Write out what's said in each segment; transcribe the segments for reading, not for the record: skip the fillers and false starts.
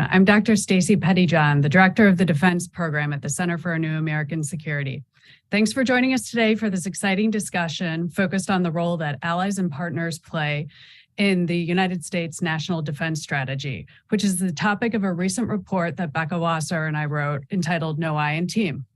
afternoon. I'm Dr. Stacy Pettyjohn, the Director of the Defense Program at the Center for a New American Security. Thanks for joining us today for this exciting discussion focused on the role that allies and partners play in the United States National Defense Strategy, which is the topic of a recent report that Becca Wasser and I wrote entitled No I in Team.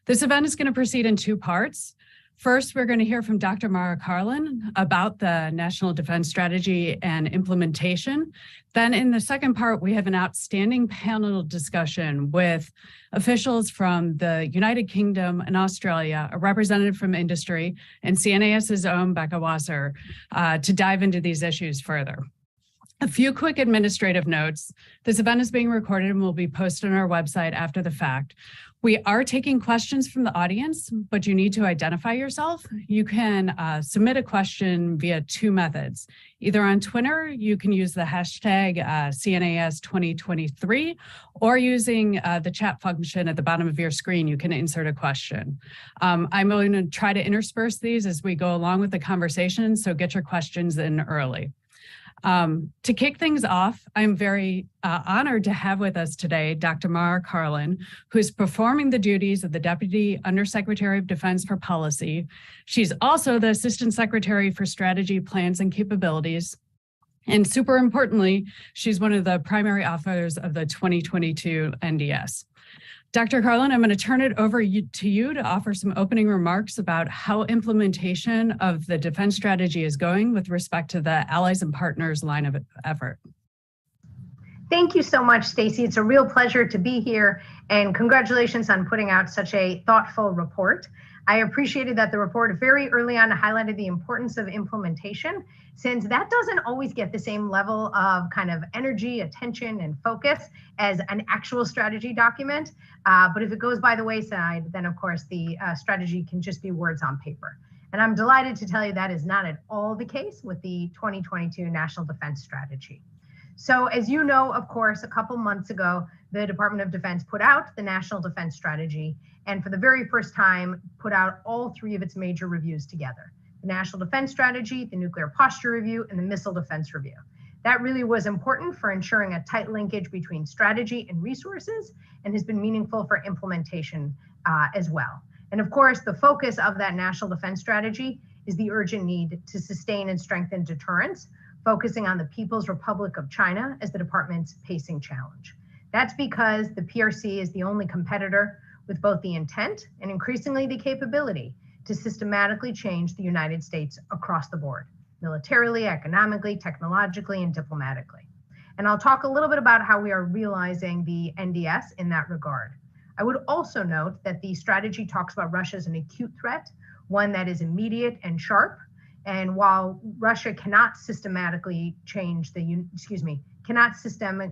This event is going to proceed in two parts. First, we're going to hear from Dr. Mara Karlin about the National Defense Strategy and implementation. Then in the second part, we have an outstanding panel discussion with officials from the United Kingdom and Australia, a representative from industry, and CNAS's own Becca Wasser to dive into these issues further. A few quick administrative notes. This event is being recorded and will be posted on our website after the fact. We are taking questions from the audience, but you need to identify yourself. You can submit a question via two methods. Either on Twitter, you can use the hashtag CNAS2023, or using the chat function at the bottom of your screen, you can insert a question. I'm going to try to intersperse these as we go along with the conversation, so get your questions in early. To kick things off, I'm very honored to have with us today Dr. Mara Karlin, who is performing the duties of the Deputy Undersecretary of Defense for Policy. She's also the Assistant Secretary for Strategy, Plans, and Capabilities. And super importantly, she's one of the primary authors of the 2022 NDS. Dr. Karlin, I'm going to turn it over to you to offer some opening remarks about how implementation of the defense strategy is going with respect to the allies and partners line of effort. Thank you so much, Stacy. It's a real pleasure to be here, and congratulations on putting out such a thoughtful report. I appreciated that the report very early on highlighted the importance of implementation, since that doesn't always get the same level of kind of energy, attention, and focus as an actual strategy document. But if it goes by the wayside, then of course the strategy can just be words on paper. And I'm delighted to tell you that is not at all the case with the 2022 National Defense Strategy. So as you know, of course, a couple months ago, the Department of Defense put out the National Defense Strategy, and for the very first time, put out all three of its major reviews together: the National Defense Strategy, the Nuclear Posture Review, and the Missile Defense Review. That really was important for ensuring a tight linkage between strategy and resources, and has been meaningful for implementation as well. And of course, the focus of that National Defense Strategy is the urgent need to sustain and strengthen deterrence, focusing on the People's Republic of China as the department's pacing challenge. That's because the PRC is the only competitor with both the intent and increasingly the capability to systematically change the United States across the board, militarily, economically, technologically, and diplomatically. And I'll talk a little bit about how we are realizing the NDS in that regard. I would also note that the strategy talks about Russia as an acute threat, one that is immediate and sharp. And while Russia cannot systematically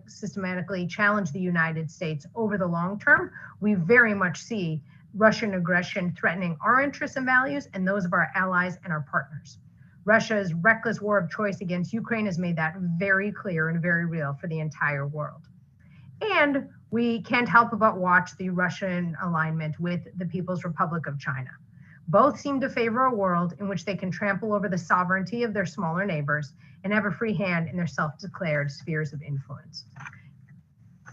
systematically challenge the United States over the long term, we very much see Russian aggression threatening our interests and values and those of our allies and our partners. Russia's reckless war of choice against Ukraine has made that very clear and very real for the entire world. And we can't help but watch the Russian alignment with the People's Republic of China. Both seem to favor a world in which they can trample over the sovereignty of their smaller neighbors and have a free hand in their self-declared spheres of influence.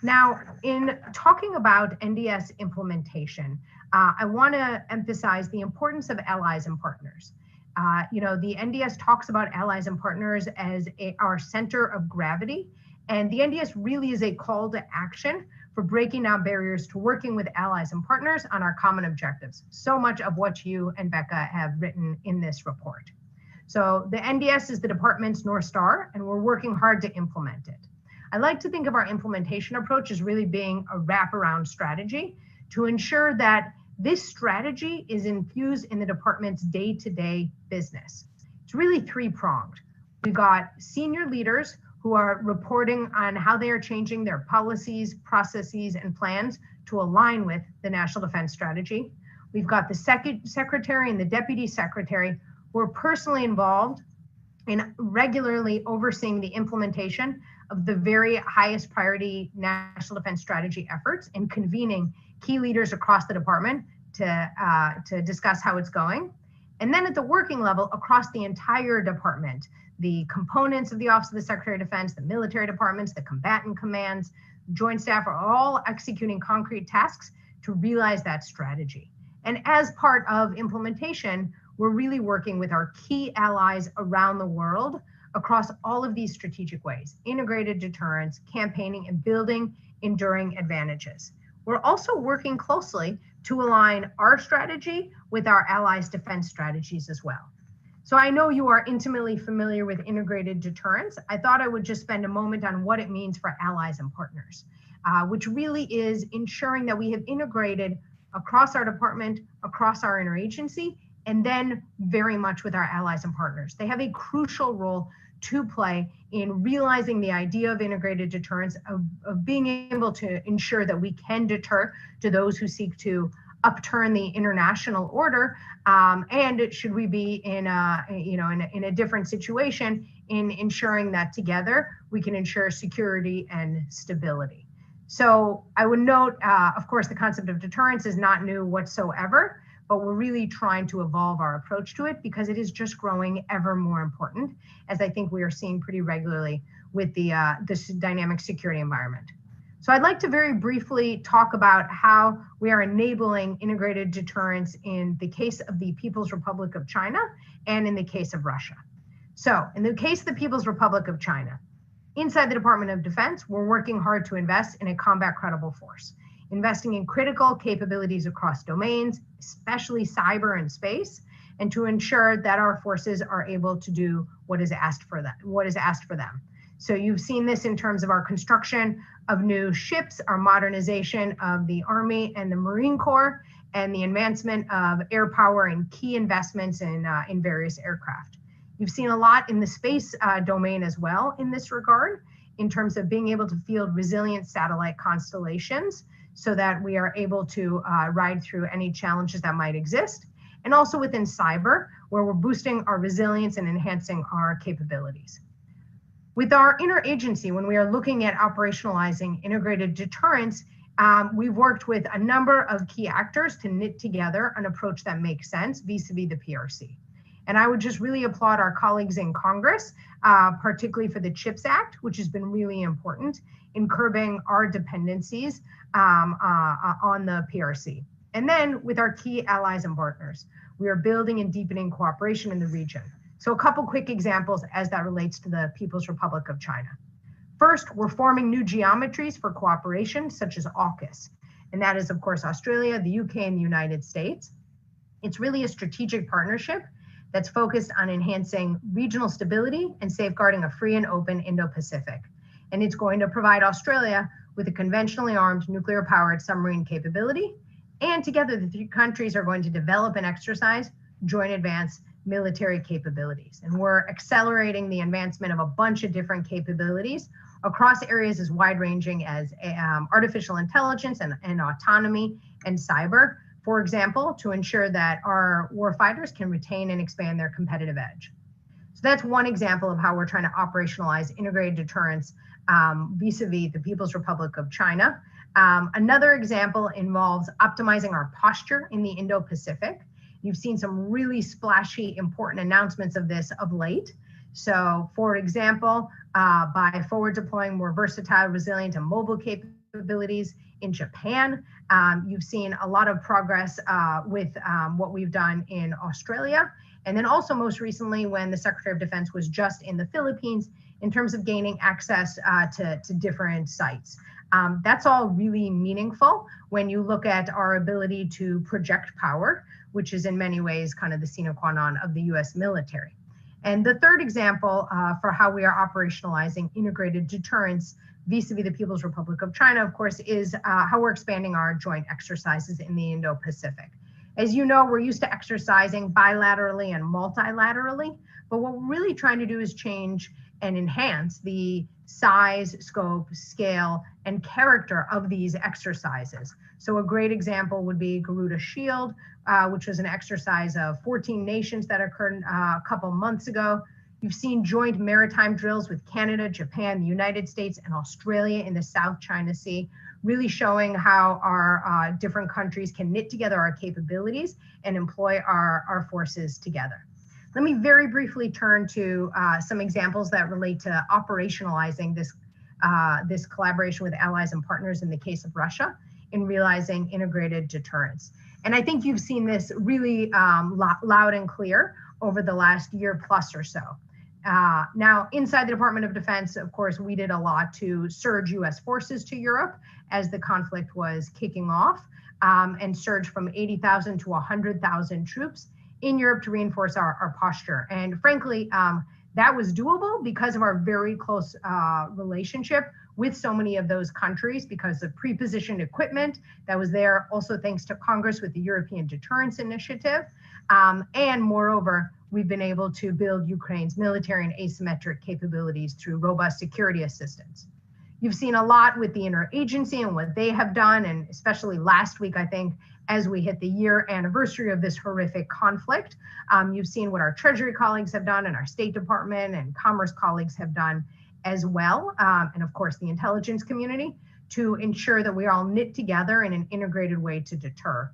Now, in talking about NDS implementation, I want to emphasize the importance of allies and partners. The NDS talks about allies and partners as our center of gravity, and the NDS really is a call to action for breaking down barriers to working with allies and partners on our common objectives. So much of what you and Becca have written in this report. So the NDS is the department's North Star, and we're working hard to implement it. I like to think of our implementation approach as really being a wraparound strategy to ensure that this strategy is infused in the department's day-to-day business. It's really three-pronged. We've got senior leaders who are reporting on how they are changing their policies, processes, and plans to align with the National Defense Strategy. We've got the secretary and the deputy secretary who are personally involved in regularly overseeing the implementation of the very highest priority National Defense Strategy efforts and convening key leaders across the department to discuss how it's going. And then at the working level across the entire department, the components of the Office of the Secretary of Defense, the military departments, the combatant commands, joint staff are all executing concrete tasks to realize that strategy. And as part of implementation, we're really working with our key allies around the world across all of these strategic ways: integrated deterrence, campaigning, and building enduring advantages. We're also working closely to align our strategy with our allies' defense strategies as well. So I know you are intimately familiar with integrated deterrence. I thought I would just spend a moment on what it means for allies and partners, which really is ensuring that we have integrated across our department, across our interagency, and then very much with our allies and partners. They have a crucial role to play in realizing the idea of integrated deterrence, of being able to ensure that we can deter to those who seek to upturn the international order, and should we be in a different situation, in ensuring that together we can ensure security and stability. So I would note, of course, the concept of deterrence is not new whatsoever, but we're really trying to evolve our approach to it because it is just growing ever more important, as I think we are seeing pretty regularly with this dynamic security environment. So I'd like to very briefly talk about how we are enabling integrated deterrence in the case of the People's Republic of China and in the case of Russia. So in the case of the People's Republic of China, inside the Department of Defense, we're working hard to invest in a combat credible force, investing in critical capabilities across domains, especially cyber and space, and to ensure that our forces are able to do what is asked for them. So you've seen this in terms of our construction of new ships, our modernization of the Army and the Marine Corps, and the advancement of air power and key investments in various aircraft. You've seen a lot in the space domain as well in this regard, in terms of being able to field resilient satellite constellations so that we are able to ride through any challenges that might exist. And also within cyber, where we're boosting our resilience and enhancing our capabilities. With our interagency, when we are looking at operationalizing integrated deterrence, we've worked with a number of key actors to knit together an approach that makes sense vis-a-vis the PRC. And I would just really applaud our colleagues in Congress, particularly for the CHIPS Act, which has been really important in curbing our dependencies on the PRC. And then with our key allies and partners, we are building and deepening cooperation in the region. So a couple quick examples as that relates to the People's Republic of China. First, we're forming new geometries for cooperation, such as AUKUS. And that is, of course, Australia, the UK, and the United States. It's really a strategic partnership that's focused on enhancing regional stability and safeguarding a free and open Indo-Pacific. And it's going to provide Australia with a conventionally armed nuclear-powered submarine capability. And together, the three countries are going to develop and exercise joint advanced military capabilities. And we're accelerating the advancement of a bunch of different capabilities across areas as wide-ranging as artificial intelligence and autonomy and cyber, for example, to ensure that our warfighters can retain and expand their competitive edge. So that's one example of how we're trying to operationalize integrated deterrence vis-a-vis the People's Republic of China. Another example involves optimizing our posture in the Indo-Pacific. You've seen some really splashy, important announcements of this of late. So, for example, by forward deploying more versatile, resilient, and mobile capabilities in Japan, you've seen a lot of progress with what we've done in Australia. And then also most recently, when the Secretary of Defense was just in the Philippines, in terms of gaining access to different sites. That's all really meaningful when you look at our ability to project power, which is in many ways kind of the sine qua non of the US military. And the third example for how we are operationalizing integrated deterrence vis-a-vis the People's Republic of China, of course, is how we're expanding our joint exercises in the Indo-Pacific. As you know, we're used to exercising bilaterally and multilaterally, but what we're really trying to do is change and enhance the size, scope, scale, and character of these exercises. So a great example would be Garuda Shield, which was an exercise of 14 nations that occurred a couple months ago. You've seen joint maritime drills with Canada, Japan, the United States, and Australia in the South China Sea, really showing how our different countries can knit together our capabilities and employ our forces together. Let me very briefly turn to some examples that relate to operationalizing this this collaboration with allies and partners in the case of Russia in realizing integrated deterrence. And I think you've seen this really loud and clear over the last year plus or so. Now, inside the Department of Defense, of course, we did a lot to surge U.S. forces to Europe as the conflict was kicking off, and surge from 80,000 to 100,000 troops in Europe to reinforce our posture. And frankly, that was doable because of our very close relationship with so many of those countries, because of pre-positioned equipment that was there, also thanks to Congress with the European Deterrence Initiative. And moreover, we've been able to build Ukraine's military and asymmetric capabilities through robust security assistance. You've seen a lot with the interagency and what they have done, and especially last week, I think, as we hit the year anniversary of this horrific conflict, you've seen what our Treasury colleagues have done and our State Department and Commerce colleagues have done as well, and of course the intelligence community, to ensure that we are all knit together in an integrated way to deter.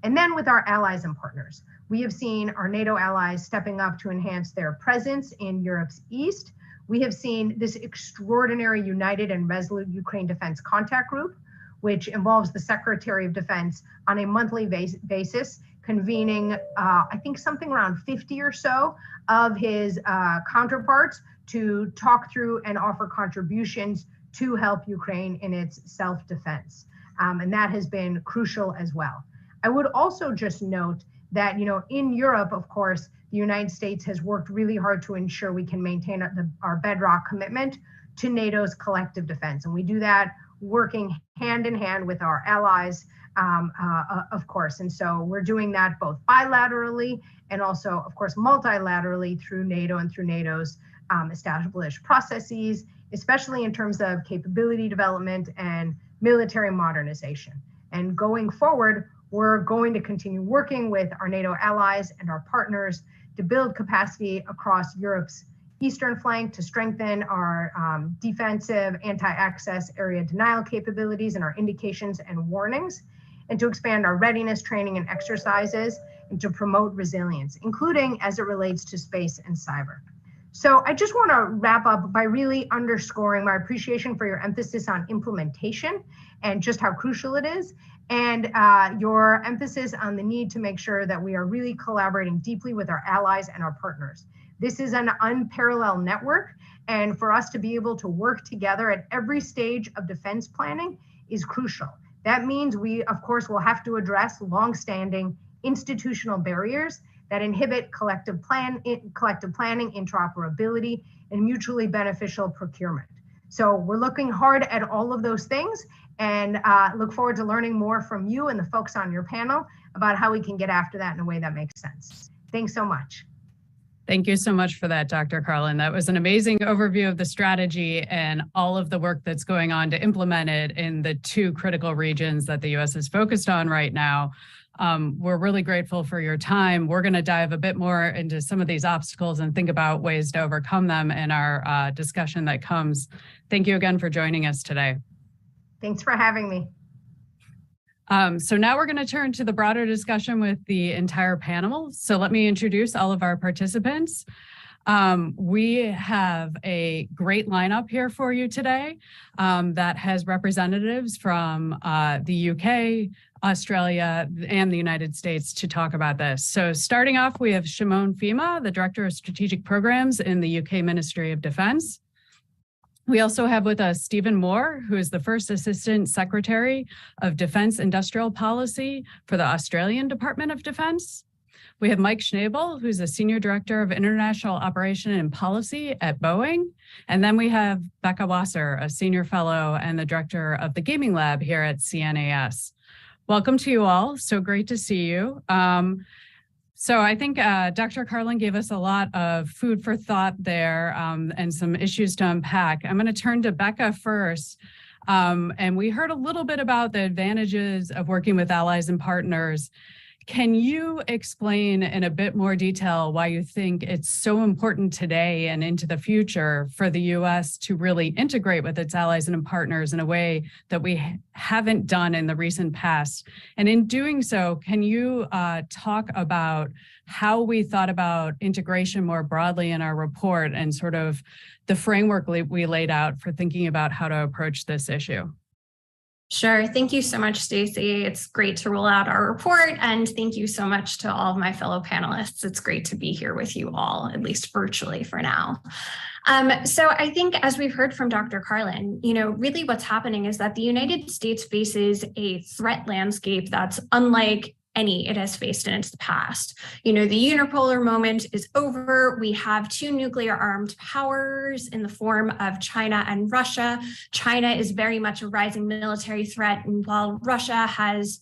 And then with our allies and partners, we have seen our NATO allies stepping up to enhance their presence in Europe's east. We have seen this extraordinary united and resolute Ukraine Defense Contact Group, which involves the Secretary of Defense on a monthly basis, convening, I think, something around 50 or so of his counterparts to talk through and offer contributions to help Ukraine in its self-defense. And that has been crucial as well. I would also just note that, in Europe, of course, the United States has worked really hard to ensure we can maintain our bedrock commitment to NATO's collective defense. And we do that working hand in hand with our allies, of course. And so we're doing that both bilaterally and also, of course, multilaterally through NATO and through NATO's established processes, especially in terms of capability development and military modernization. And going forward, we're going to continue working with our NATO allies and our partners to build capacity across Europe's eastern flank to strengthen our defensive anti-access area denial capabilities and our indications and warnings, and to expand our readiness training and exercises, and to promote resilience, including as it relates to space and cyber. So I just want to wrap up by really underscoring my appreciation for your emphasis on implementation and just how crucial it is, and your emphasis on the need to make sure that we are really collaborating deeply with our allies and our partners. This is an unparalleled network, and for us to be able to work together at every stage of defense planning is crucial. That means we, of course, will have to address longstanding institutional barriers that inhibit collective planning, interoperability, and mutually beneficial procurement. So we're looking hard at all of those things, and look forward to learning more from you and the folks on your panel about how we can get after that in a way that makes sense. Thanks so much. Thank you so much for that, Dr. Carlin. That was an amazing overview of the strategy and all of the work that's going on to implement it in the two critical regions that the U.S. is focused on right now. We're really grateful for your time. We're going to dive a bit more into some of these obstacles and think about ways to overcome them in our discussion that comes. Thank you again for joining us today. Thanks for having me. So now we're going to turn to the broader discussion with the entire panel. So let me introduce all of our participants. We have a great lineup here for you today that has representatives from the UK, Australia, and the United States to talk about this. So starting off, we have Shimon Fima, the Director of Strategic Programs in the UK Ministry of Defence. We also have with us Stephen Moore, who is the First Assistant Secretary of Defence Industrial Policy for the Australian Department of Defence. We have Mike Schnabel, who's a Senior Director of International Operation and Policy at Boeing. And then we have Becca Wasser, a Senior Fellow and the Director of the Gaming Lab here at CNAS. Welcome to you all. So great to see you. So I think Dr. Carlin gave us a lot of food for thought there and some issues to unpack. I'm going to turn to Becca first. And we heard a little bit about the advantages of working with allies and partners. Can you explain in a bit more detail why you think it's so important today and into the future for the U.S. to really integrate with its allies and partners in a way that we haven't done in the recent past? And in doing so, can you talk about how we thought about integration more broadly in our report and sort of the framework we laid out for thinking about how to approach this issue? Sure. Thank you so much, Stacey. It's great to roll out our report, and thank you so much to all of my fellow panelists. It's great to be here with you all, at least virtually for now. So I think, as we've heard from Dr. Carlin, really what's happening is that the United States faces a threat landscape that's unlike any it has faced in its past. The unipolar moment is over. We have two nuclear armed powers in the form of China and Russia. China is very much a rising military threat, and while Russia has,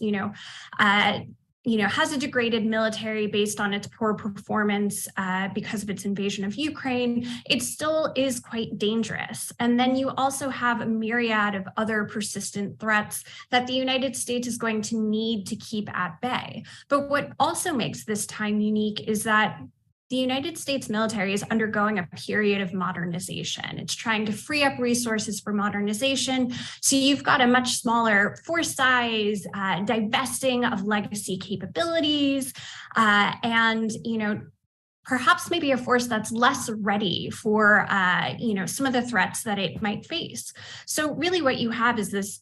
has a degraded military based on its poor performance because of its invasion of Ukraine, it still is quite dangerous. And then you also have a myriad of other persistent threats that the United States is going to need to keep at bay. But what also makes this time unique is that the United States military is undergoing a period of modernization. It's trying to free up resources for modernization. So you've got a much smaller force size, divesting of legacy capabilities, and perhaps maybe a force that's less ready for some of the threats that it might face. So really what you have is this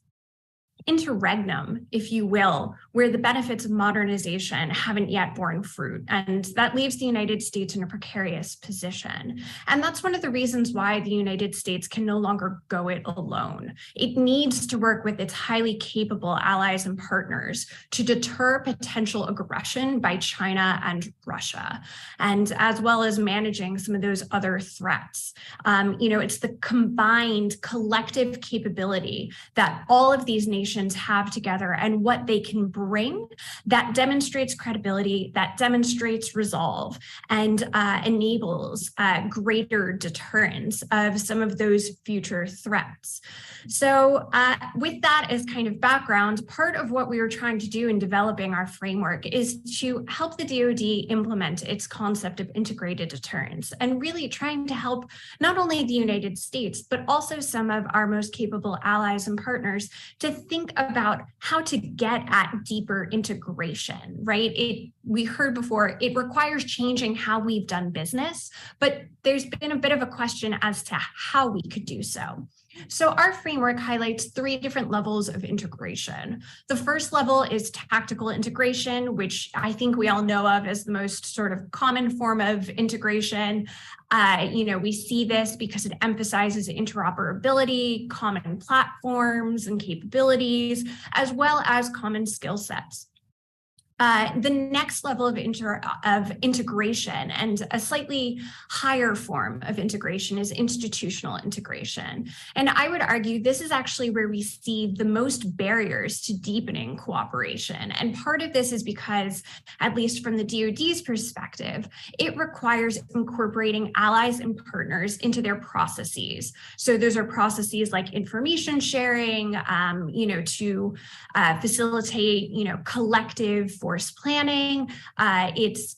interregnum, if you will, where the benefits of modernization haven't yet borne fruit. And that leaves the United States in a precarious position. And that's one of the reasons why the United States can no longer go it alone. It needs to work with its highly capable allies and partners to deter potential aggression by China and Russia, and as well as managing some of those other threats. It's the combined collective capability that all of these nations have together and what they can bring that demonstrates credibility, that demonstrates resolve, and enables greater deterrence of some of those future threats. So with that as kind of background, part of what we were trying to do in developing our framework is to help the DoD implement its concept of integrated deterrence, and really trying to help not only the United States, but also some of our most capable allies and partners to think about how to get at deeper integration, right? We heard before, it requires changing how we've done business, but there's been a bit of a question as to how we could do so. So our framework highlights 3 different levels of integration. The first level is tactical integration, which I think we all know of as the most sort of common form of integration. We see this because it emphasizes interoperability, common platforms and capabilities, as well as common skill sets. The next level of integration, and a slightly higher form of integration, is institutional integration. And I would argue this is actually where we see the most barriers to deepening cooperation. And part of this is because, at least from the DoD's perspective, it requires incorporating allies and partners into their processes. So those are processes like information sharing, to facilitate, collective force planning. It's,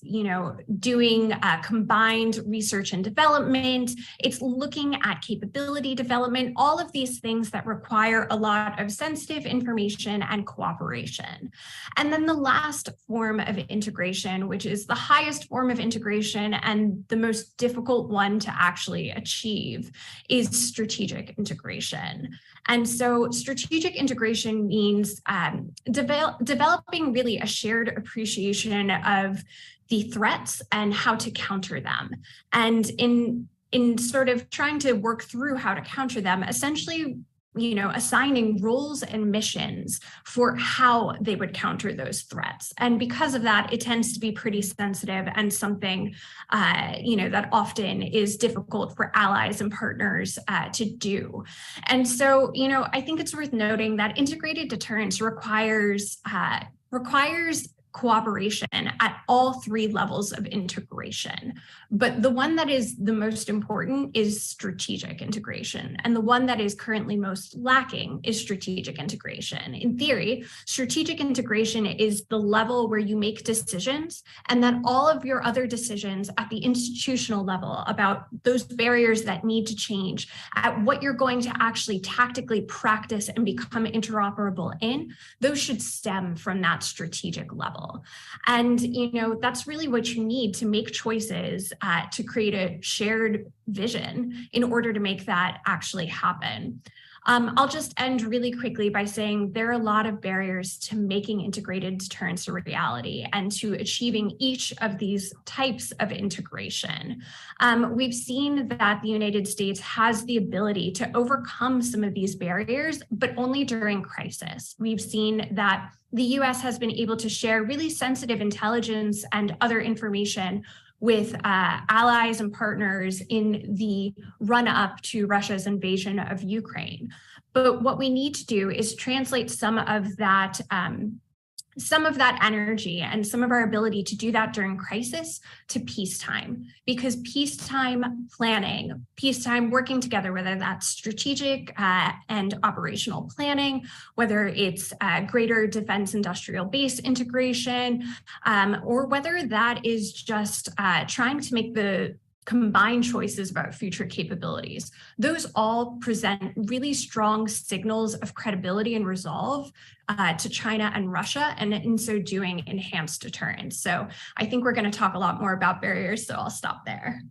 doing combined research and development. It's looking at capability development, all of these things that require a lot of sensitive information and cooperation. And then the last form of integration, which is the highest form of integration and the most difficult one to actually achieve, is strategic integration. And so strategic integration means developing really a shared appreciation of the threats and how to counter them. And in sort of trying to work through how to counter them, essentially, assigning roles and missions for how they would counter those threats. And because of that, it tends to be pretty sensitive and something, that often is difficult for allies and partners to do. And so, I think it's worth noting that integrated deterrence requires cooperation at all three levels of integration. But the one that is the most important is strategic integration. And the one that is currently most lacking is strategic integration. In theory, strategic integration is the level where you make decisions, and then all of your other decisions at the institutional level about those barriers that need to change, at what you're going to actually tactically practice and become interoperable in, those should stem from that strategic level. And, that's really what you need to make choices to create a shared vision in order to make that actually happen. I'll just end really quickly by saying there are a lot of barriers to making integrated deterrence a reality and to achieving each of these types of integration. We've seen that the United States has the ability to overcome some of these barriers, but only during crisis. We've seen that the US has been able to share really sensitive intelligence and other information with allies and partners in the run-up to Russia's invasion of Ukraine. But what we need to do is translate some of that energy and some of our ability to do that during crisis to peacetime, because peacetime planning, peacetime working together, whether that's strategic and operational planning, whether it's greater defense industrial base integration, or whether that is just trying to make the combined choices about future capabilities. Those all present really strong signals of credibility and resolve to China and Russia, and in so doing, enhance deterrence. So I think we're going to talk a lot more about barriers, so I'll stop there.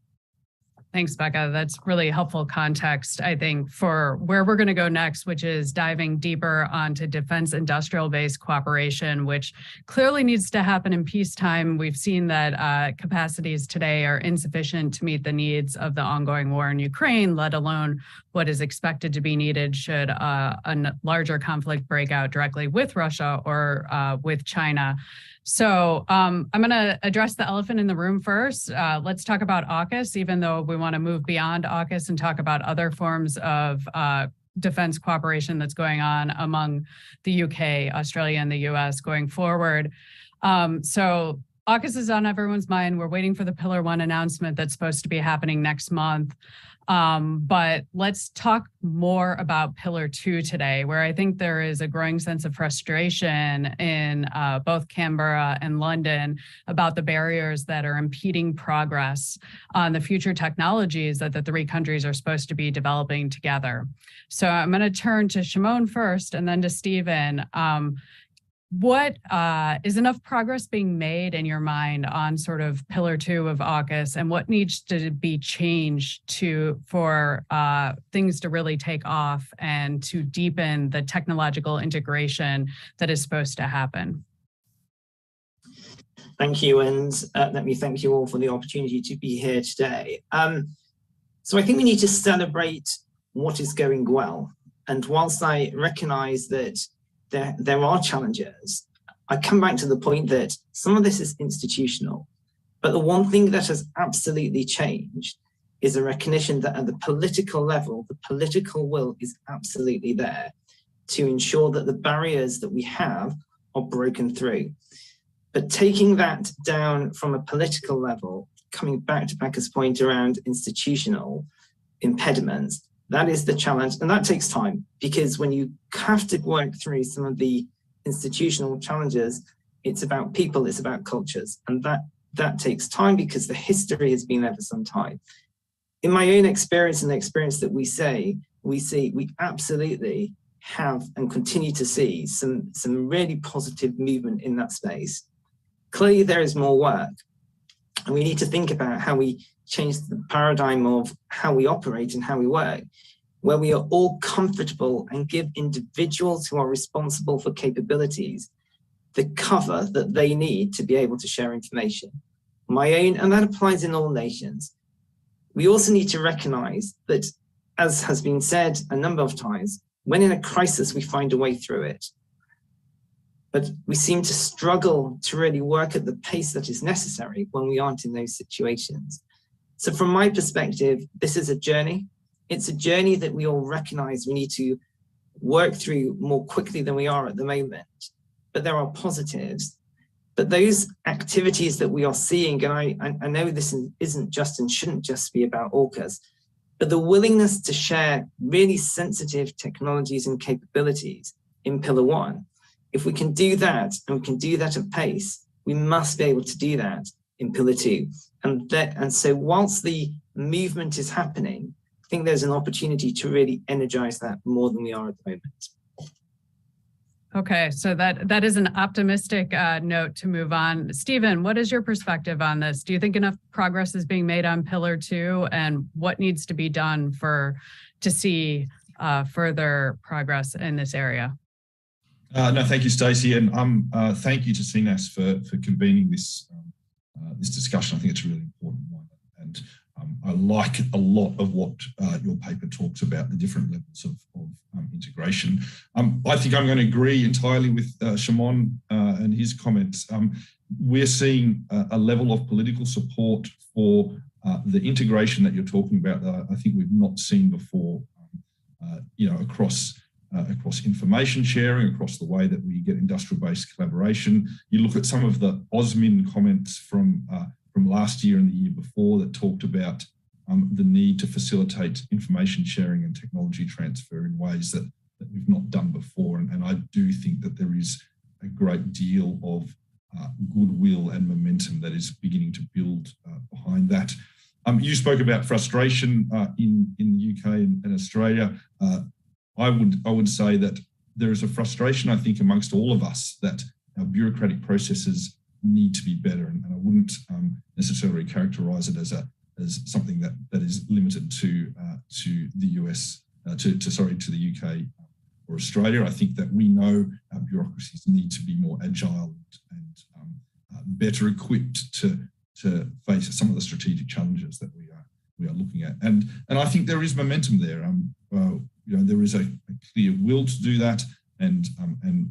Thanks, Becca. That's really helpful context, I think, for where we're going to go next, which is diving deeper onto defense industrial base cooperation, which clearly needs to happen in peacetime. We've seen that capacities today are insufficient to meet the needs of the ongoing war in Ukraine, let alone what is expected to be needed should a larger conflict break out directly with Russia or with China. So I'm going to address the elephant in the room first. Let's talk about AUKUS, even though we want to move beyond AUKUS and talk about other forms of defense cooperation that's going on among the UK, Australia, and the US going forward. So AUKUS is on everyone's mind. We're waiting for the Pillar 1 announcement that's supposed to be happening next month. But let's talk more about Pillar 2 today, where I think there is a growing sense of frustration in both Canberra and London about the barriers that are impeding progress on the future technologies that the three countries are supposed to be developing together. So I'm going to turn to Shimon first and then to Stephen. What is enough progress being made in your mind on sort of Pillar 2 of AUKUS, and what needs to be changed for things to really take off and to deepen the technological integration that is supposed to happen? Thank you, and let me thank you all for the opportunity to be here today. So I think we need to celebrate what is going well, and whilst I recognize that there are challenges, I come back to the point that some of this is institutional, but the one thing that has absolutely changed is a recognition that at the political level, the political will is absolutely there to ensure that the barriers that we have are broken through. But taking that down from a political level, coming back to Becca's point around institutional impediments, that is the challenge, and that takes time, because when you have to work through some of the institutional challenges, it's about people, it's about cultures, and that takes time because the history has been there for some time. In my own experience and the experience that we absolutely have and continue to see some really positive movement in that space. Clearly, there is more work, and we need to think about how we change the paradigm of how we operate and how we work, where we are all comfortable and give individuals who are responsible for capabilities the cover that they need to be able to share information. My own, and that applies in all nations. We also need to recognize that, as has been said a number of times, when in a crisis, we find a way through it. But we seem to struggle to really work at the pace that is necessary when we aren't in those situations. So from my perspective, this is a journey. It's a journey that we all recognize we need to work through more quickly than we are at the moment. But there are positives. But those activities that we are seeing, and I know this isn't just and shouldn't just be about AUKUS, but the willingness to share really sensitive technologies and capabilities in Pillar 1, if we can do that, and we can do that at pace, we must be able to do that in Pillar 2. And so whilst the movement is happening, I think there's an opportunity to really energize that more than we are at the moment. Okay, so that is an optimistic note to move on. Stephen, what is your perspective on this? Do you think enough progress is being made on Pillar 2, and what needs to be done to see further progress in this area? No, thank you, Stacey, and thank you to CNAS for convening this discussion. I think it's a really important one, and I like a lot of what your paper talks about, the different levels of integration. I think I'm going to agree entirely with Shimon and his comments. We're seeing a level of political support for the integration that you're talking about that I think we've not seen before, across information sharing, across the way that we get industrial-based collaboration. You look at some of the OSMIN comments from last year and the year before that talked about the need to facilitate information sharing and technology transfer in ways that we've not done before. And I do think that there is a great deal of goodwill and momentum that is beginning to build behind that. You spoke about frustration in the UK and Australia. I would say that there is a frustration, I think, amongst all of us that our bureaucratic processes need to be better, and I wouldn't necessarily characterise it as something that is limited to the US, to the UK or Australia. I think that we know our bureaucracies need to be more agile and better equipped to face some of the strategic challenges that we are looking at, and I think there is momentum there. There is a clear will to do that, and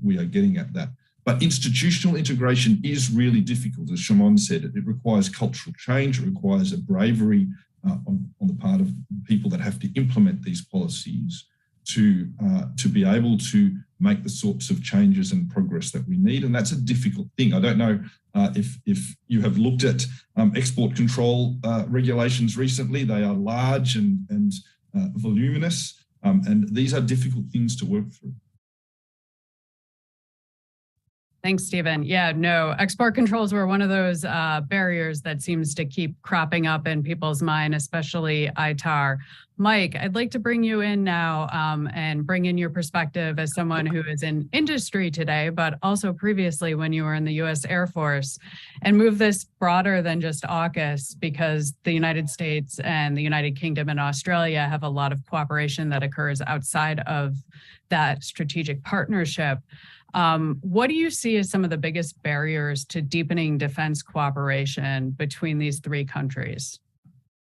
we are getting at that. But institutional integration is really difficult, as Shimon said. It requires cultural change. It requires a bravery on the part of people that have to implement these policies to be able to make the sorts of changes and progress that we need. And that's a difficult thing. I don't know if you have looked at export control regulations recently. They are large and voluminous, and these are difficult things to work through. Thanks, Stephen. Yeah, no, export controls were one of those barriers that seems to keep cropping up in people's mind, especially ITAR. Mike, I'd like to bring you in now and bring in your perspective as someone who is in industry today, but also previously when you were in the U.S. Air Force, and move this broader than just AUKUS, because the United States and the United Kingdom and Australia have a lot of cooperation that occurs outside of that strategic partnership. What do you see as some of the biggest barriers to deepening defense cooperation between these three countries?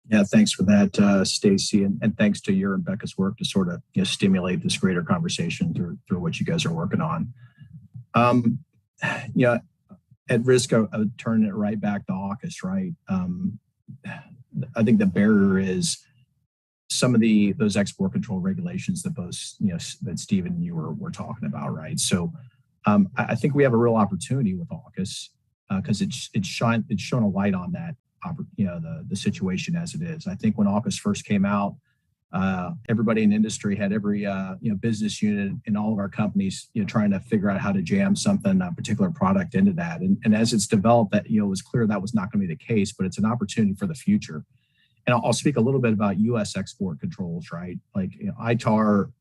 Yeah, thanks for that, Stacey, and thanks to your and Becca's work to sort of stimulate this greater conversation through what you guys are working on. At risk of turning it right back to AUKUS, right? I think the barrier is some of those export control regulations that both that Stephen and you were talking about, right? So I think we have a real opportunity with AUKUS because it's shown a light on that, the situation as it is. I think when AUKUS first came out, everybody in industry had every business unit in all of our companies trying to figure out how to jam a particular product into that. And as it's developed, that it was clear that was not going to be the case, but it's an opportunity for the future. And I'll speak a little bit about U.S. export controls, right? Like ITAR,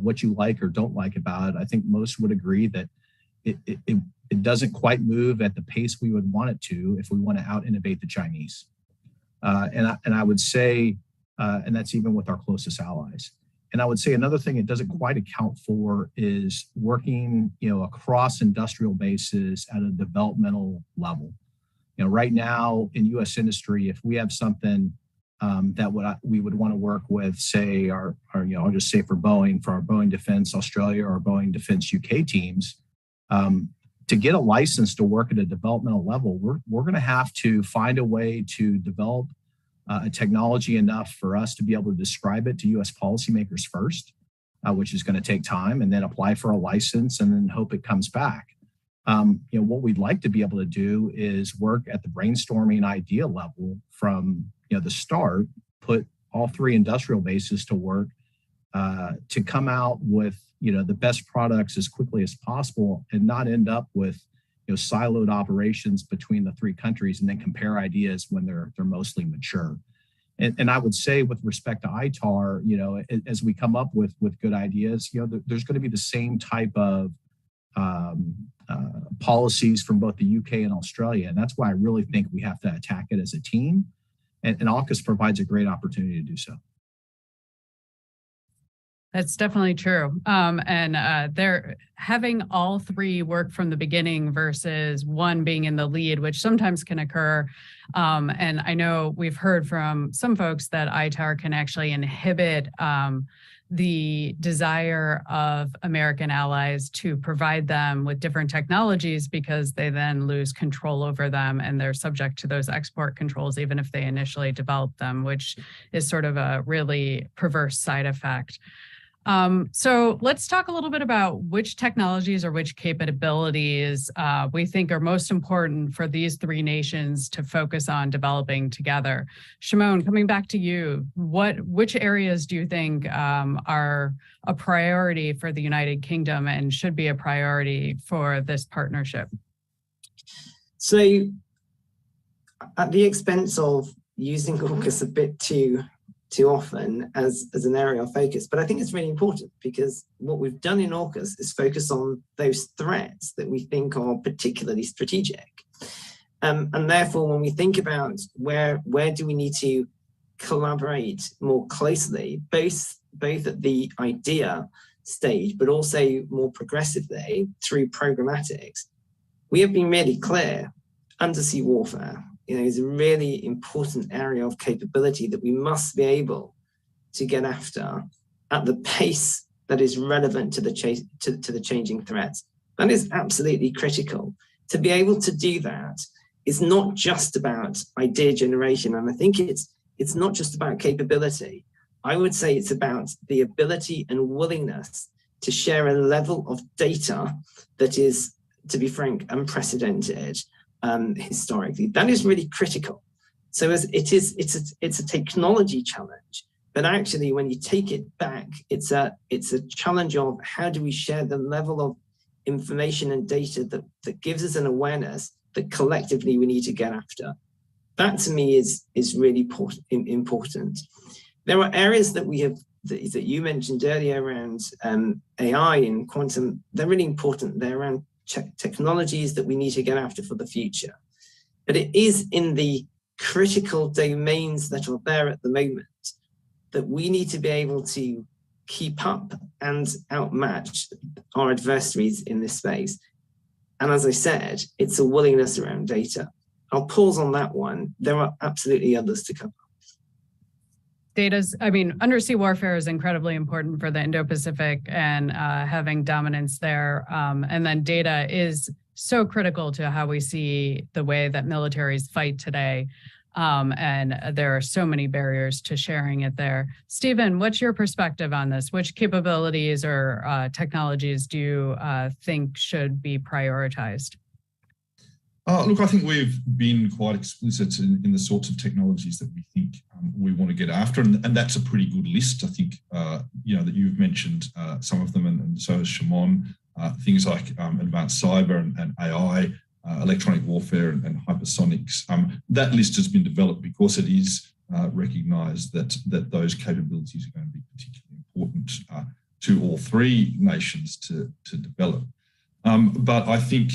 what you like or don't like about it. I think most would agree that it doesn't quite move at the pace we would want it to if we want to out-innovate the Chinese. And I would say, and that's even with our closest allies. And I would say another thing it doesn't quite account for is working, across industrial bases at a developmental level. Right now in U.S. industry, if we have something that we would want to work with, say, I'll just say for our Boeing Defense Australia or Boeing Defense UK teams, to get a license to work at a developmental level, we're going to have to find a way to develop a technology enough for us to be able to describe it to U.S. policymakers first, which is going to take time, and then apply for a license and then hope it comes back. What we'd like to be able to do is work at the brainstorming idea level from the start, put all three industrial bases to work to come out with the best products as quickly as possible, and not end up with siloed operations between the three countries, and then compare ideas when they're mostly mature. And I would say, with respect to ITAR, as we come up with good ideas, there's going to be the same type of policies from both the UK and Australia. And that's why I really think we have to attack it as a team. And AUKUS provides a great opportunity to do so. That's definitely true. They're having all three work from the beginning versus one being in the lead, which sometimes can occur. And I know we've heard from some folks that ITAR can actually inhibit the desire of American allies to provide them with different technologies, because they then lose control over them and they're subject to those export controls, even if they initially develop them, which is sort of a really perverse side effect. So let's talk a little bit about which technologies or which capabilities we think are most important for these three nations to focus on developing together. Shimon, coming back to you, which areas do you think are a priority for the United Kingdom and should be a priority for this partnership? So, at the expense of using AUKUS a bit too often as an area of focus, but I think it's really important, because what we've done in AUKUS is focus on those threats that we think are particularly strategic. And therefore, when we think about where do we need to collaborate more closely, both at the idea stage, but also more progressively through programmatics, we have been really clear. Undersea warfare is a really important area of capability that we must be able to get after at the pace that is relevant to the changing threats. That is absolutely critical. To be able to do that is not just about idea generation, and I think it's not just about capability. I would say it's about the ability and willingness to share a level of data that is, to be frank, unprecedented historically. That is really critical. So as it's a technology challenge, but actually when you take it back, it's a challenge of how do we share the level of information and data that gives us an awareness that collectively we need to get after. That to me is really important. There are areas that we have that you mentioned earlier around AI and quantum. They're really important. They're around technologies that we need to get after for the future. But it is in the critical domains that are there at the moment that we need to be able to keep up and outmatch our adversaries in this space. And as I said, it's a willingness around data. I'll pause on that one. There are absolutely others to come. Undersea warfare is incredibly important for the Indo-Pacific and having dominance there. And then data is so critical to how we see the way that militaries fight today. And there are so many barriers to sharing it there. Stephen, what's your perspective on this? Which capabilities or technologies do you think should be prioritized? Look, I think we've been quite explicit in the sorts of technologies that we think we want to get after, and that's a pretty good list. I think that you've mentioned some of them, and so has Shimon. Things like advanced cyber and AI, electronic warfare and hypersonics. That list has been developed because it is recognised that those capabilities are going to be particularly important to all three nations to develop. But I think,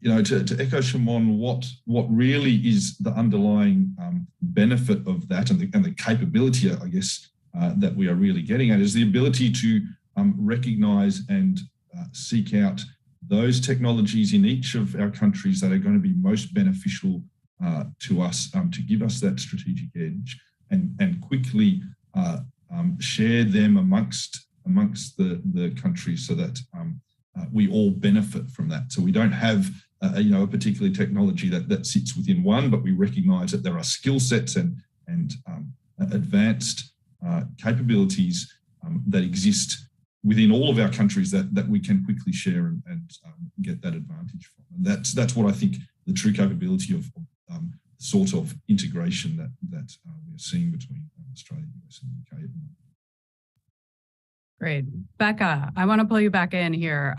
to echo Shimon, what really is the underlying benefit of that and the capability, I guess, that we are really getting at is the ability to recognise and seek out those technologies in each of our countries that are going to be most beneficial to us, to give us that strategic edge, and quickly share them amongst the countries so that we all benefit from that. So we don't have a particular technology that sits within one, but we recognise that there are skill sets and advanced capabilities that exist within all of our countries that we can quickly share and get that advantage from. That's what I think the true capability of sort of integration that we're seeing between Australia, US, and UK at the moment. Great. Becca, I want to pull you back in here.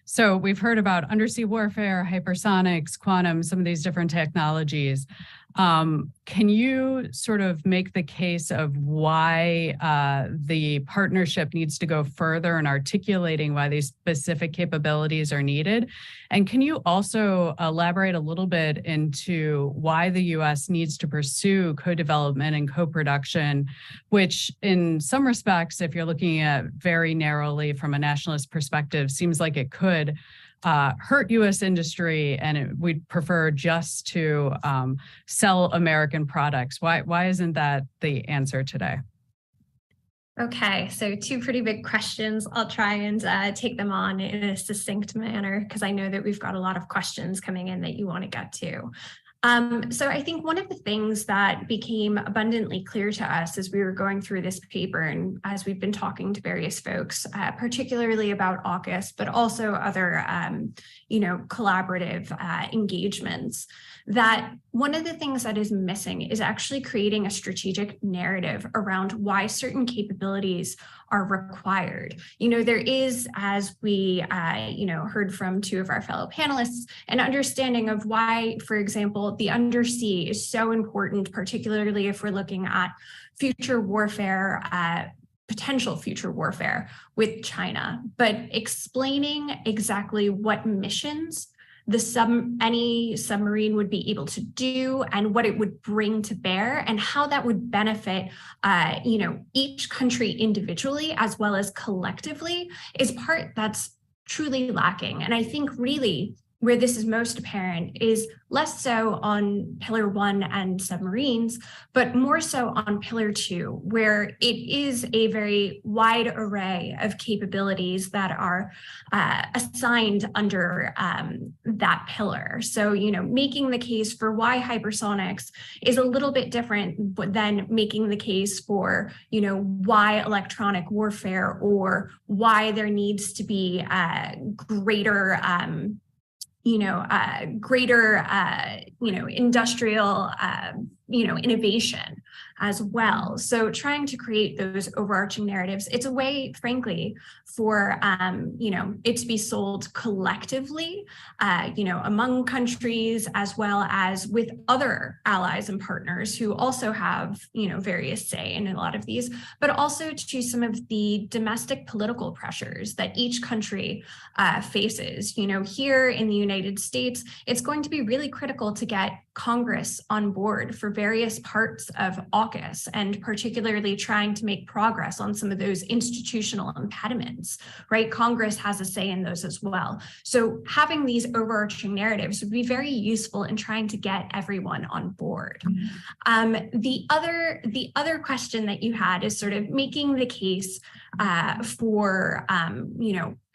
So we've heard about undersea warfare, hypersonics, quantum, some of these different technologies. Can you sort of make the case of why the partnership needs to go further in articulating why these specific capabilities are needed? And can you also elaborate a little bit into why the U.S. needs to pursue co-development and co-production, which in some respects, if you're looking at very narrowly from a nationalist perspective, seems like it could hurt U.S. industry, and we'd prefer just to sell American products. Why isn't that the answer today? Okay, so two pretty big questions. I'll try and take them on in a succinct manner because I know that we've got a lot of questions coming in that you want to get to. So I think one of the things that became abundantly clear to us as we were going through this paper and as we've been talking to various folks, particularly about AUKUS, but also other, collaborative engagements, that one of the things that is missing is actually creating a strategic narrative around why certain capabilities are required. There is, as we, heard from two of our fellow panelists, an understanding of why, for example, the undersea is so important, particularly if we're looking at future warfare, potential future warfare with China, but explaining exactly what missions any submarine would be able to do and what it would bring to bear and how that would benefit, each country individually as well as collectively is part that's truly lacking. And I think really where this is most apparent is less so on Pillar 1 and submarines, but more so on Pillar 2, where it is a very wide array of capabilities that are assigned under that pillar. So, making the case for why hypersonics is a little bit different than making the case for, why electronic warfare or why there needs to be greater industrial, innovation as well. So trying to create those overarching narratives, it's a way, frankly, for, it to be sold collectively, among countries, as well as with other allies and partners who also have, various say in a lot of these, but also to some of the domestic political pressures that each country faces. Here in the United States, it's going to be really critical to get Congress on board for various parts of AUKUS, and particularly trying to make progress on some of those institutional impediments, right? Congress has a say in those as well. So having these overarching narratives would be very useful in trying to get everyone on board. The other question that you had is sort of making the case for,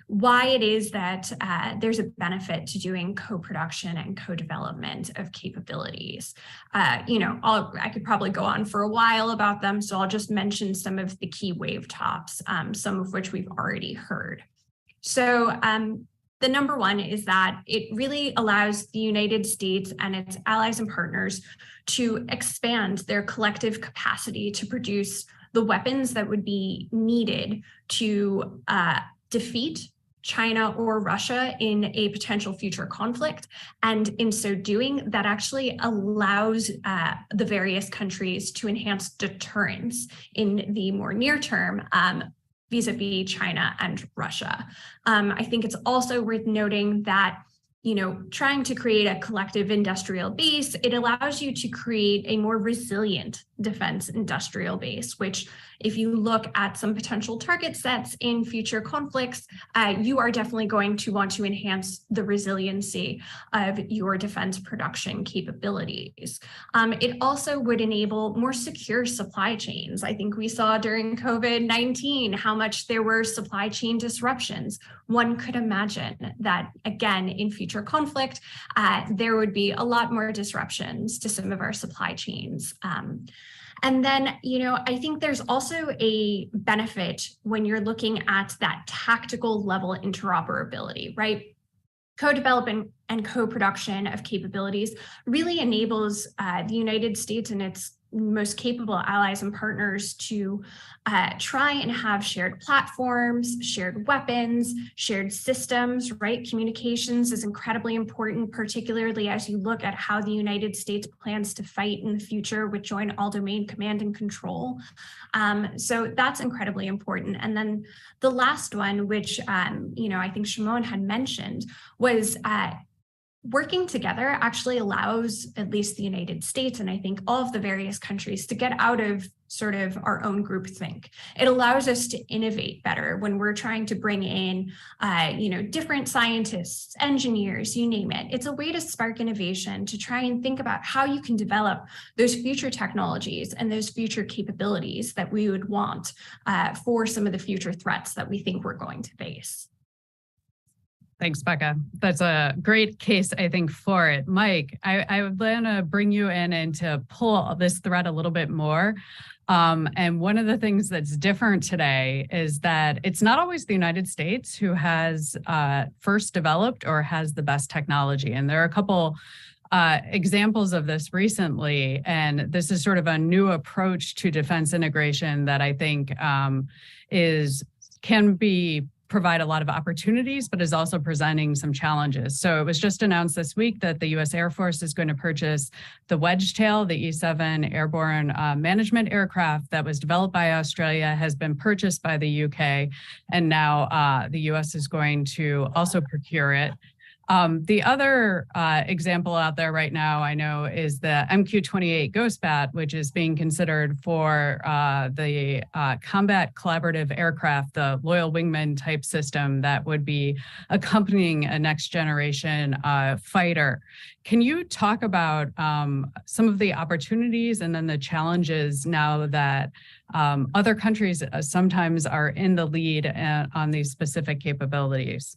why it is that there's a benefit to doing co-production and co-development of capabilities. I could probably go on for a while about them, so I'll just mention some of the key wave tops, some of which we've already heard. So the number one is that it really allows the United States and its allies and partners to expand their collective capacity to produce the weapons that would be needed to defeat China or Russia in a potential future conflict. And in so doing, that actually allows the various countries to enhance deterrence in the more near term vis-a-vis China and Russia. I think it's also worth noting that trying to create a collective industrial base, it allows you to create a more resilient defense industrial base, which if you look at some potential target sets in future conflicts, you are definitely going to want to enhance the resiliency of your defense production capabilities. It also would enable more secure supply chains. I think we saw during COVID-19 how much there were supply chain disruptions. One could imagine that, again, in future conflict, there would be a lot more disruptions to some of our supply chains. And then, I think there's also a benefit when you're looking at that tactical level interoperability, right? Co-development and co-production of capabilities really enables the United States and its most capable allies and partners to try and have shared platforms, shared weapons, shared systems, right? Communications is incredibly important, particularly as you look at how the United States plans to fight in the future with joint all-domain command and control. So that's incredibly important. And then the last one, which I think Shimon had mentioned, was working together actually allows at least the United States, and I think all of the various countries, to get out of sort of our own groupthink. It allows us to innovate better when we're trying to bring in, different scientists, engineers, you name it. It's a way to spark innovation, to try and think about how you can develop those future technologies and those future capabilities that we would want for some of the future threats that we think we're going to face. Thanks, Becca. That's a great case, I think, for it. Mike, I would want to bring you in and to pull this thread a little bit more. And one of the things that's different today is that it's not always the United States who has first developed or has the best technology. And there are a couple examples of this recently, and this is sort of a new approach to defense integration that I think can provide a lot of opportunities, but is also presenting some challenges. So it was just announced this week that the U.S. Air Force is going to purchase the Wedgetail, the E-7 airborne management aircraft that was developed by Australia, has been purchased by the UK, and now the U.S. is going to also procure it. The other example out there right now, I know, is the MQ-28 Ghost Bat, which is being considered for the combat collaborative aircraft, the loyal wingman type system that would be accompanying a next generation fighter. Can you talk about some of the opportunities and then the challenges now that other countries sometimes are in the lead on these specific capabilities?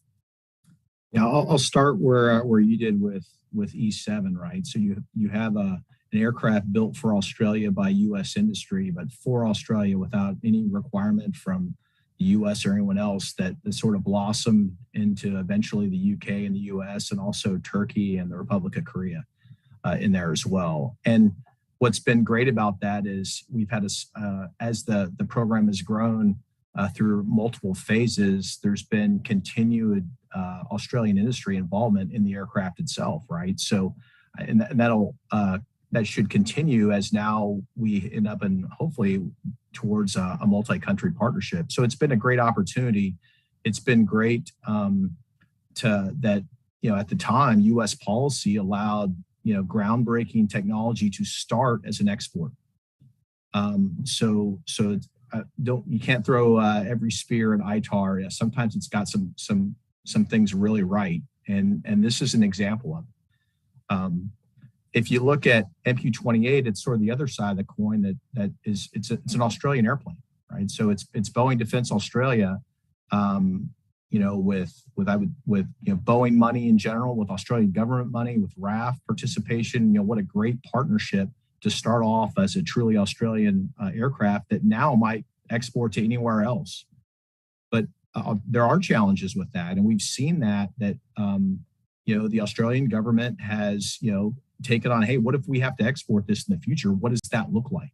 Yeah, I'll start where you did with E-7, right? So you have an aircraft built for Australia by U.S. industry, but for Australia without any requirement from the U.S. or anyone else, that sort of blossomed into eventually the U.K. and the U.S. and also Turkey and the Republic of Korea in there as well. And what's been great about that is we've had as the program has grown through multiple phases, there's been continued Australian industry involvement in the aircraft itself, right? So, and that should continue as now we end up in hopefully towards a multi-country partnership. So it's been a great opportunity. It's been great at the time, U.S. policy allowed groundbreaking technology to start as an export. You can't throw every spear in ITAR. Yeah, sometimes it's got some things really right, and this is an example of it. If you look at MQ-28, it's sort of the other side of the coin. It's an Australian airplane, right? So it's Boeing Defence Australia, with Boeing money in general, with Australian government money, with RAF participation. What a great partnership to start off as a truly Australian aircraft that now might export to anywhere else. But there are challenges with that, and we've seen that the Australian government has taken on, hey, what if we have to export this in the future? What does that look like?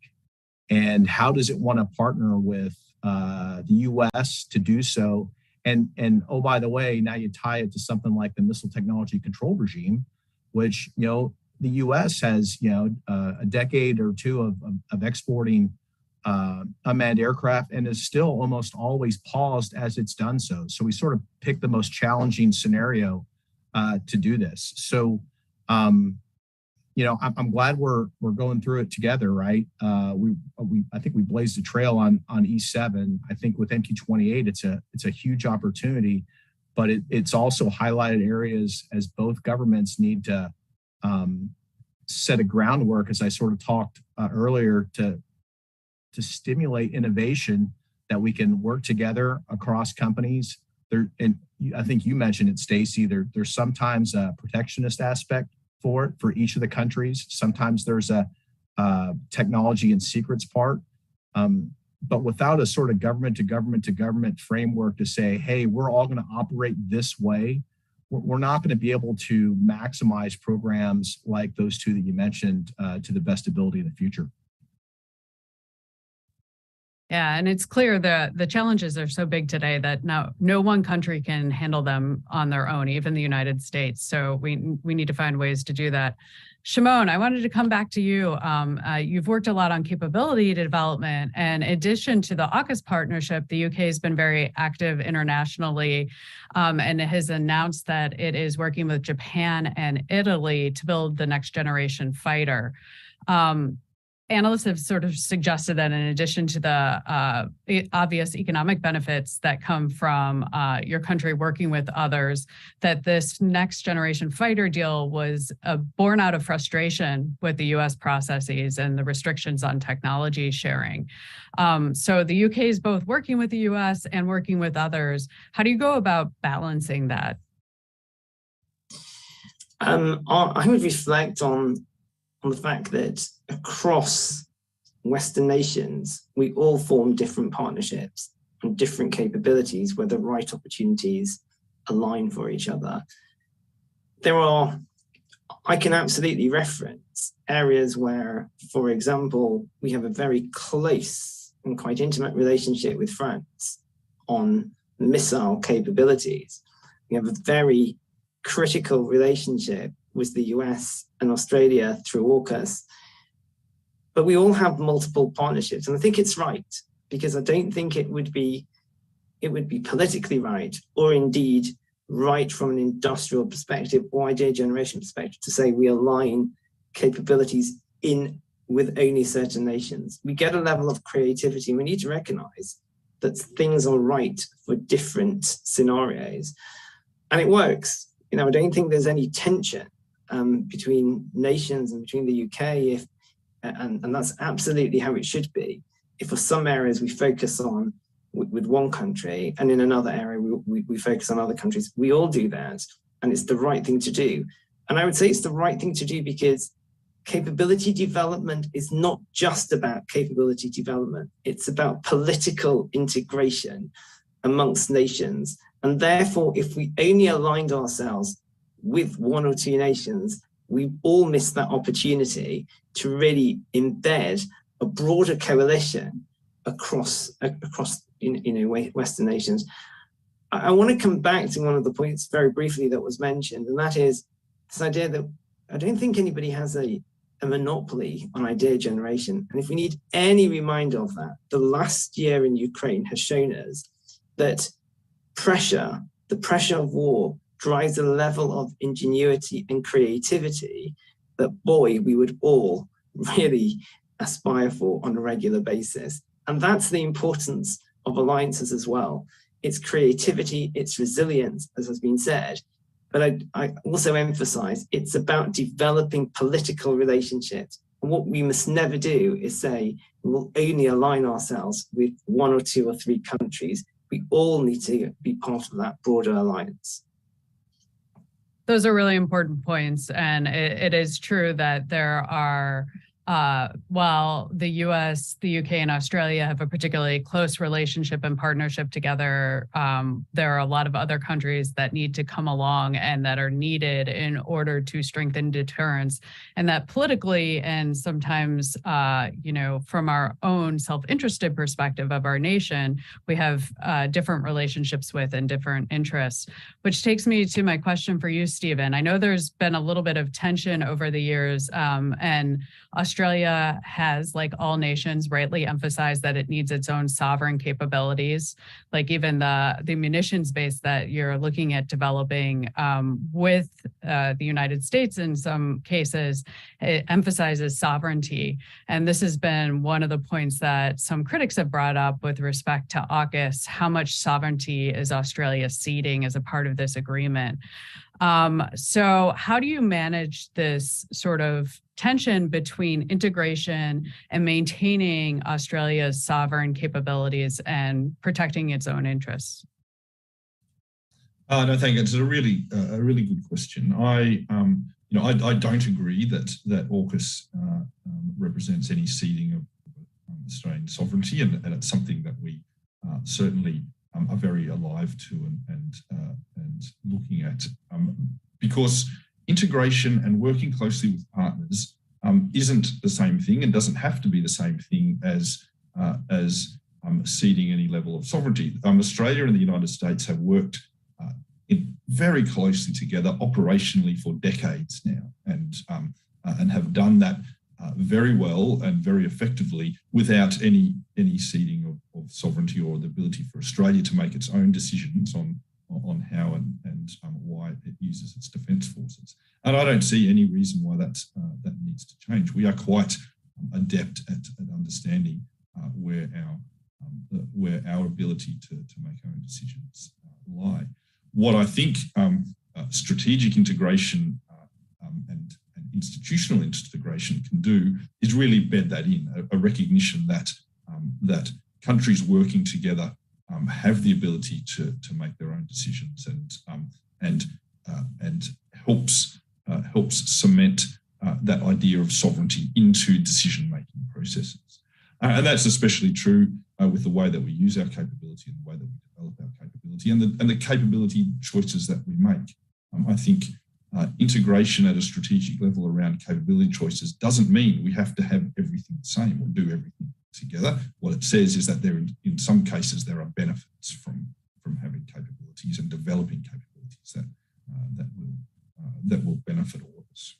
And how does it want to partner with the U.S. to do so? And oh, by the way, now you tie it to something like the Missile Technology Control Regime, which the U.S. has a decade or two of exporting unmanned aircraft, and is still almost always paused as it's done so. So we sort of picked the most challenging scenario to do this. So I'm glad we're going through it together, right? I think we blazed a trail on E-7. I think with MQ-28, it's a huge opportunity, but it's also highlighted areas as both governments need to set a groundwork, as I sort of talked earlier, to stimulate innovation, that we can work together across companies. And I think you mentioned it, Stacy. There's sometimes a protectionist aspect for each of the countries. Sometimes there's a technology and secrets part. But without a sort of government to government framework to say, hey, we're all going to operate this way, we're not going to be able to maximize programs like those two that you mentioned to the best ability in the future. Yeah, and it's clear that the challenges are so big today that no one country can handle them on their own, even the United States. So we need to find ways to do that. Shimon, I wanted to come back to you. You've worked a lot on capability development, and in addition to the AUKUS partnership, the UK has been very active internationally, and it has announced that it is working with Japan and Italy to build the next generation fighter. Analysts have sort of suggested that in addition to the obvious economic benefits that come from your country working with others, that this next generation fighter deal was born out of frustration with the US processes and the restrictions on technology sharing. So the UK is both working with the US and working with others. How do you go about balancing that? I would reflect on the fact that across Western nations, we all form different partnerships and different capabilities where the right opportunities align for each other. I can absolutely reference areas where, for example, we have a very close and quite intimate relationship with France on missile capabilities. We have a very critical relationship with the US and Australia through AUKUS. But we all have multiple partnerships. And I think it's right, because I don't think it would be politically right, or indeed right from an industrial perspective or idea generation perspective, to say we align capabilities with only certain nations. We get a level of creativity, and we need to recognize that things are right for different scenarios. And it works. I don't think there's any tension between nations and between the UK, and that's absolutely how it should be. If for some areas we focus on with one country, and in another area we focus on other countries, we all do that, and it's the right thing to do. And I would say it's the right thing to do because capability development is not just about capability development. It's about political integration amongst nations. And therefore, if we only aligned ourselves with one or two nations, we all miss that opportunity to really embed a broader coalition across Western nations. I want to come back to one of the points very briefly that was mentioned, and that is this idea that I don't think anybody has a monopoly on idea generation. And if we need any reminder of that, the last year in Ukraine has shown us that the pressure of war, drives a level of ingenuity and creativity that, boy, we would all really aspire for on a regular basis. And that's the importance of alliances as well. It's creativity, it's resilience, as has been said. But I also emphasize it's about developing political relationships. And what we must never do is say we'll only align ourselves with one or two or three countries. We all need to be part of that broader alliance. Those are really important points. And it is true that there are, while the US, the UK, and Australia have a particularly close relationship and partnership together, there are a lot of other countries that need to come along and that are needed in order to strengthen deterrence. And that politically, and sometimes, from our own self-interested perspective of our nation, we have different relationships with and different interests, which takes me to my question for you, Stephen. I know there's been a little bit of tension over the years, and Australia has, like all nations, rightly emphasized that it needs its own sovereign capabilities, like even the munitions base that you're looking at developing with the United States in some cases, it emphasizes sovereignty. And this has been one of the points that some critics have brought up with respect to AUKUS. How much sovereignty is Australia ceding as a part of this agreement? So how do you manage this sort of tension between integration and maintaining Australia's sovereign capabilities and protecting its own interests? No, thank you. It's a really good question. I don't agree that AUKUS represents any ceding of Australian sovereignty, and it's something that we certainly are very alive to and looking at, because integration and working closely with partners isn't the same thing and doesn't have to be the same thing as ceding any level of sovereignty. Australia and the United States have worked very closely together operationally for decades now, and have done that very well and very effectively without any ceding of sovereignty or the ability for Australia to make its own decisions on how and why it uses its defence forces. And I don't see any reason why that needs to change. We are quite adept at understanding where our ability to make our own decisions lie. What I think strategic integration and institutional integration can do is really bed that in, a recognition that countries working together have the ability to make their own decisions and helps cement that idea of sovereignty into decision-making processes. And that's especially true with the way that we use our capability and the way that we develop our capability and the capability choices that we make. I think integration at a strategic level around capability choices doesn't mean we have to have everything the same or do everything together. What it says is that in some cases there are benefits from having capabilities and developing capabilities that will benefit all of us.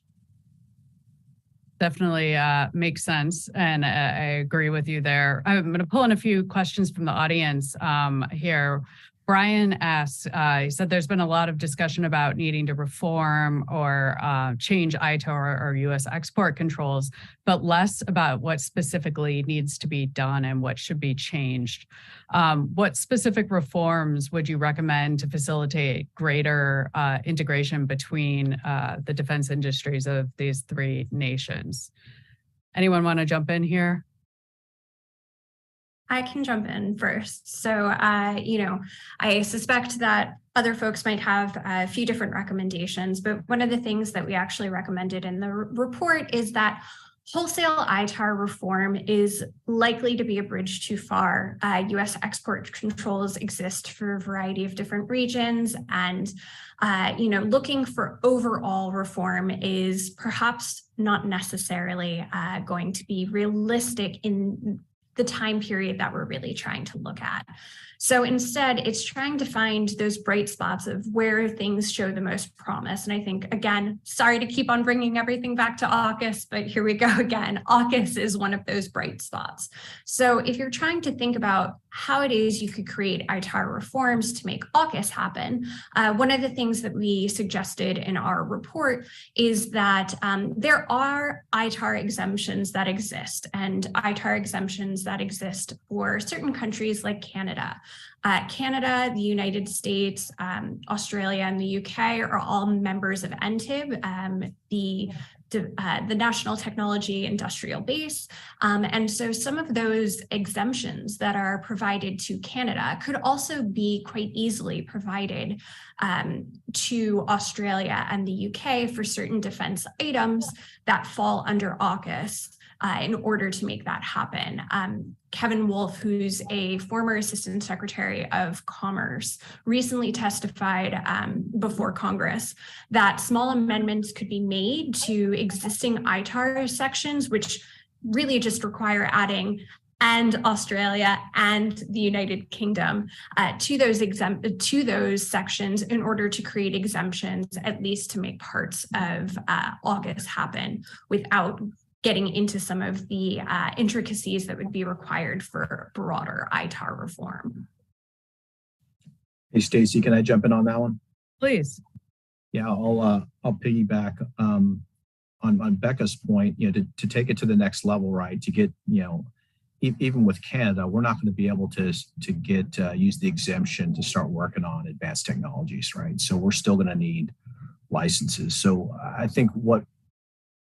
Definitely makes sense. And I agree with you there. I'm going to pull in a few questions from the audience here. Brian asks, he said there's been a lot of discussion about needing to reform or change ITAR or U.S. export controls, but less about what specifically needs to be done and what should be changed. What specific reforms would you recommend to facilitate greater integration between the defense industries of these three nations? Anyone want to jump in here? I can jump in first. So, I suspect that other folks might have a few different recommendations, but one of the things that we actually recommended in the report is that wholesale ITAR reform is likely to be a bridge too far. U.S. export controls exist for a variety of different regions, and looking for overall reform is perhaps not necessarily going to be realistic in the time period that we're really trying to look at. So instead, it's trying to find those bright spots of where things show the most promise. And I think, again, sorry to keep on bringing everything back to AUKUS, but here we go again. AUKUS is one of those bright spots. So if you're trying to think about how it is you could create ITAR reforms to make AUKUS happen, one of the things that we suggested in our report is that there are ITAR exemptions that exist, and ITAR exemptions that exist for certain countries like Canada. Canada, the United States, Australia, and the UK are all members of NTIB, the National Technology Industrial Base. And so some of those exemptions that are provided to Canada could also be quite easily provided to Australia and the UK for certain defense items that fall under AUKUS. In order to make that happen. Kevin Wolf, who's a former Assistant Secretary of Commerce, recently testified before Congress that small amendments could be made to existing ITAR sections, which really just require adding and Australia and the United Kingdom to those sections in order to create exemptions, at least to make parts of AUKUS happen without getting into some of the intricacies that would be required for broader ITAR reform. Hey, Stacey, can I jump in on that one? Please. Yeah, I'll piggyback on Becca's point. To take it to the next level, right? To get even with Canada, we're not going to be able to use the exemption to start working on advanced technologies, right? So we're still going to need licenses. So I think what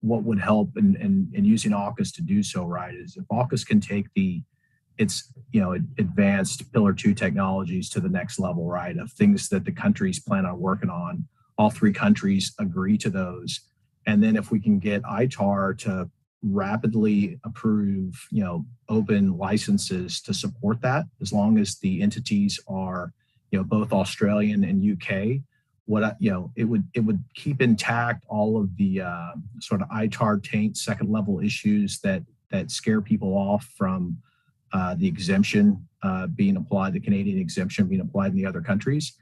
would help in using AUKUS to do so, right, is if AUKUS can take its advanced Pillar 2 technologies to the next level, right, of things that the countries plan on working on, all three countries agree to those. And then if we can get ITAR to rapidly approve, open licenses to support that, as long as the entities are, both Australian and UK, it would keep intact all of the sort of ITAR taint second level issues that scare people off from the exemption being applied, the Canadian exemption being applied in the other countries,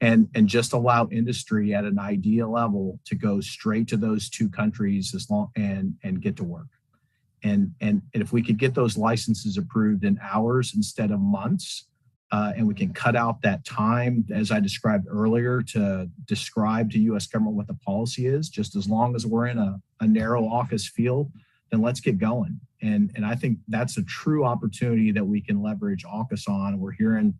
and just allow industry at an ideal level to go straight to those two countries and get to work. And if we could get those licenses approved in hours instead of months, and we can cut out that time, as I described earlier, to describe to U.S. government what the policy is, just as long as we're in a narrow AUKUS field, then let's get going. And I think that's a true opportunity that we can leverage AUKUS on. We're hearing,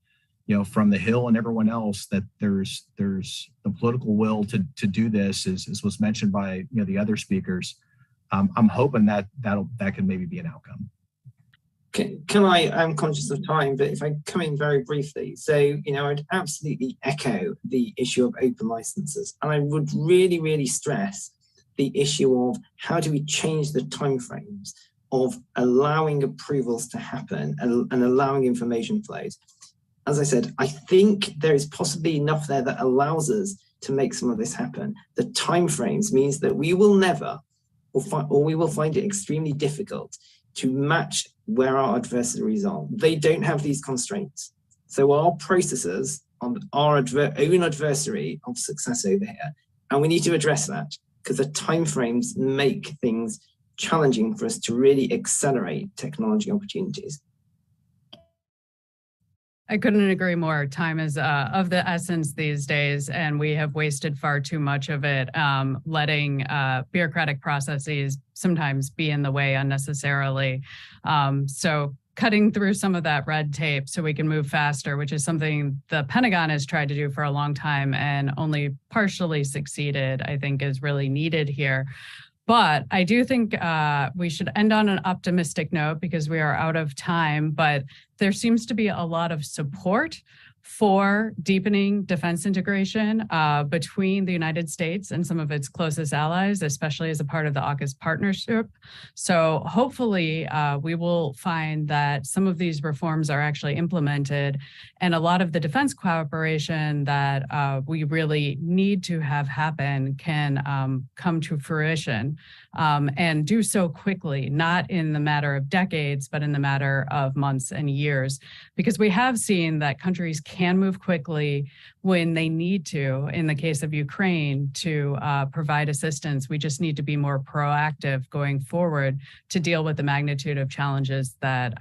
from the Hill and everyone else that there's the political will to do this, as was mentioned by the other speakers. I'm hoping that can maybe be an outcome. Can I'm conscious of time, but if I come in very briefly. So, I'd absolutely echo the issue of open licenses. And I would really, really stress the issue of how do we change the timeframes of allowing approvals to happen and allowing information flows. As I said, I think there is possibly enough there that allows us to make some of this happen. The timeframes means that we will never, or we will find it extremely difficult to match where our adversaries are. They don't have these constraints. So our processes are our own adversary of success over here. And we need to address that because the timeframes make things challenging for us to really accelerate technology opportunities. I couldn't agree more. Time is of the essence these days, and we have wasted far too much of it, letting bureaucratic processes sometimes be in the way unnecessarily. So cutting through some of that red tape so we can move faster, which is something the Pentagon has tried to do for a long time and only partially succeeded, I think is really needed here. But I do think we should end on an optimistic note because we are out of time, but there seems to be a lot of support for deepening defense integration between the United States and some of its closest allies, especially as a part of the AUKUS partnership. So hopefully we will find that some of these reforms are actually implemented and a lot of the defense cooperation that we really need to have happen can come to fruition and do so quickly, not in the matter of decades, but in the matter of months and years, because we have seen that countries can move quickly when they need to. In the case of Ukraine, to provide assistance, we just need to be more proactive going forward to deal with the magnitude of challenges that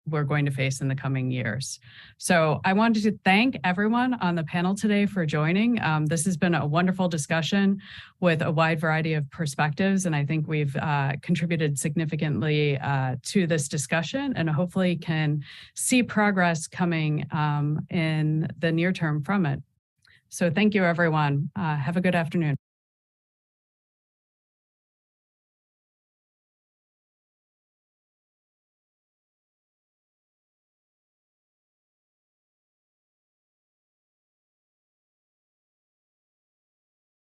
we're going to face in the coming years. So I wanted to thank everyone on the panel today for joining. This has been a wonderful discussion with a wide variety of perspectives, and I think we've contributed significantly to this discussion and hopefully can see progress coming in the near term from it. So thank you, everyone. Have a good afternoon.